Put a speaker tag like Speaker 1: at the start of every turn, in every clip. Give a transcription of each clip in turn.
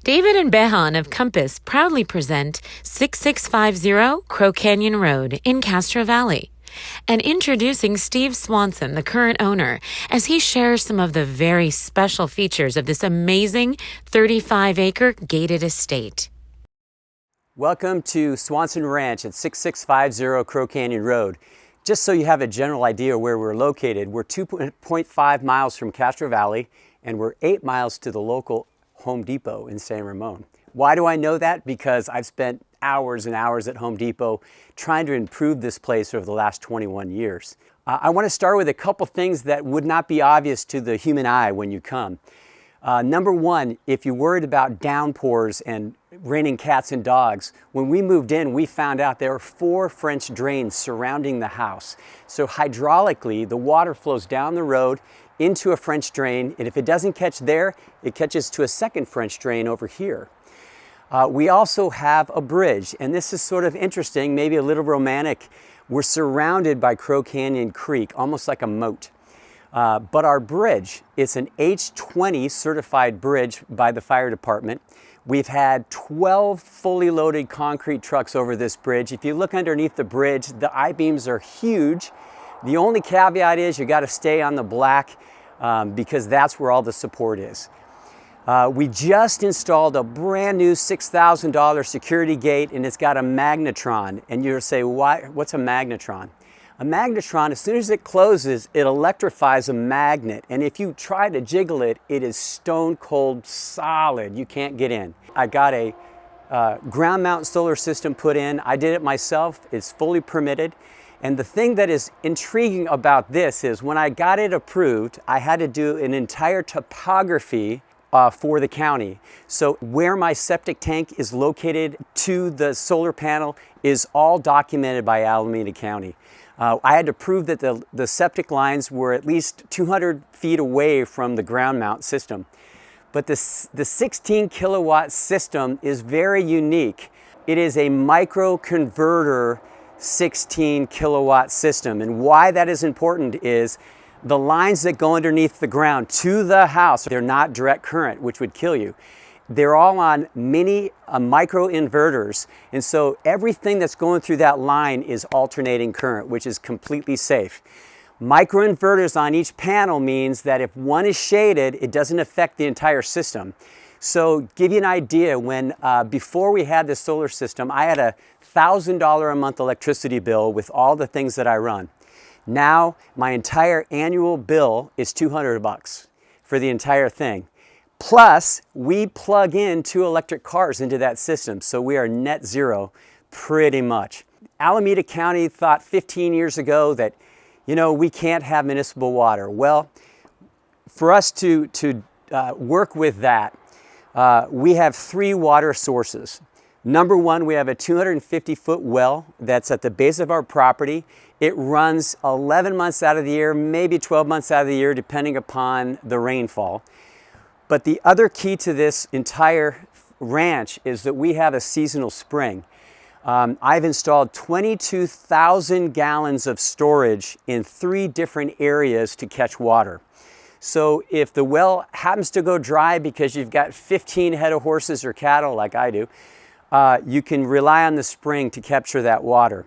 Speaker 1: David and Behan of Compass proudly present 6650 Crow Canyon Road in Castro Valley. And introducing Steve Swanson, the current owner, as he shares some of the very special features of this amazing 35-acre gated estate.
Speaker 2: Welcome to Swanson Ranch at 6650 Crow Canyon Road. Just so you have a general idea where we're located, we're 2.5 miles from Castro Valley, and we're 8 miles to the local Home Depot in San Ramon. Why do I know that? Because I've spent hours and hours at Home Depot trying to improve this place over the last 21 years. I want to start with a couple things that would not be obvious to the human eye when you come. Number one, if you're worried about downpours and raining cats and dogs, when we moved in, we found out there were 4 French drains surrounding the house. So hydraulically, the water flows down the road into a French drain, and if it doesn't catch there, it catches to a second French drain over here. We also have a bridge, and this is sort of interesting, maybe a little romantic. We're surrounded by Crow Canyon Creek, almost like a moat. But our bridge, it's an H20 certified bridge by the fire department. We've had 12 fully loaded concrete trucks over this bridge. If you look underneath the bridge, the I-beams are huge. The only caveat is you got to stay on the black because that's where all the support is. We just installed a brand new $6,000 security gate, and it's got a magnetron. And you'll say, what's a magnetron? A magnetron, as soon as it closes, it electrifies a magnet. And if you try to jiggle it, it is stone cold solid. You can't get in. I got a ground mount solar system put in. I did it myself. It's fully permitted. And the thing that is intriguing about this is when I got it approved, I had to do an entire topography for the county. So where my septic tank is located to the solar panel is all documented by Alameda County. I had to prove that the septic lines were at least 200 feet away from the ground mount system. But the 16 kilowatt system is very unique. It is a micro converter 16 kilowatt system. And why that is important is the lines that go underneath the ground to the house, they're not direct current, which would kill you. They're all on mini micro inverters. And so everything that's going through that line is alternating current, which is completely safe. Micro inverters on each panel means that if one is shaded, it doesn't affect the entire system. So give you an idea, when before we had this solar system, I had a $1,000 a month electricity bill with all the things that I run. Now my entire annual bill is $200 for the entire thing. Plus, we plug in 2 electric cars into that system, so we are net zero pretty much. Alameda County thought 15 years ago that, we can't have municipal water. Well, for us to work with that, we have 3 water sources. Number one, we have a 250-foot well that's at the base of our property. It runs 11 months out of the year, maybe 12 months out of the year, depending upon the rainfall. But the other key to this entire ranch is that we have a seasonal spring. I've installed 22,000 gallons of storage in 3 different areas to catch water. So if the well happens to go dry because you've got 15 head of horses or cattle like I do, you can rely on the spring to capture that water.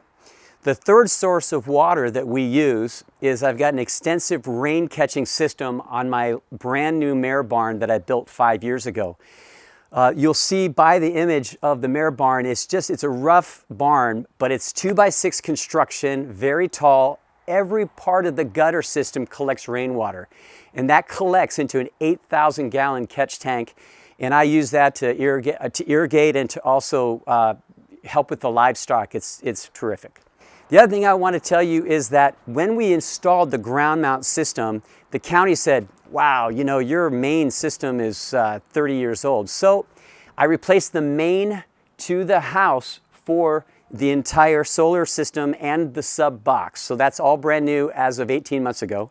Speaker 2: The third source of water that we use is I've got an extensive rain catching system on my brand new mare barn that I built 5 years ago. You'll see by the image of the mare barn, it's a rough barn, but it's 2x6 construction, very tall. Every part of the gutter system collects rainwater, and that collects into an 8,000 gallon catch tank. And I use that to irrigate and to also help with the livestock. It's terrific. The other thing I want to tell you is that when we installed the ground mount system, the county said, wow, your main system is 30 years old. So I replaced the main to the house for the entire solar system and the sub box. So that's all brand new as of 18 months ago.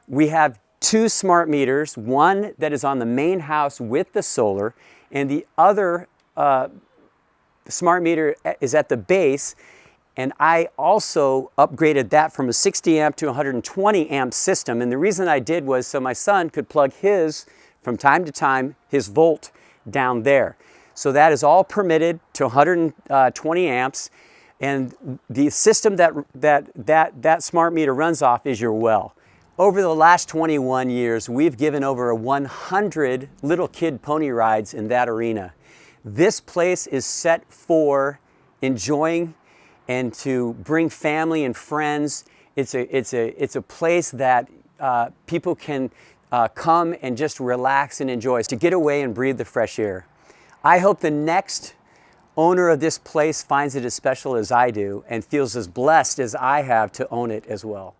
Speaker 2: We have 2 smart meters, one that is on the main house with the solar, and the other smart meter is at the base. And I also upgraded that from a 60 amp to 120 amp system. And the reason I did was so my son could plug his, from time to time, his volt down there. So that is all permitted to 120 amps. And the system that smart meter runs off is your well. Over the last 21 years, we've given over 100 little kid pony rides in that arena. This place is set for enjoying and to bring family and friends. It's a place that people can come and just relax and enjoy, to get away and breathe the fresh air. I hope the next owner of this place finds it as special as I do and feels as blessed as I have to own it as well.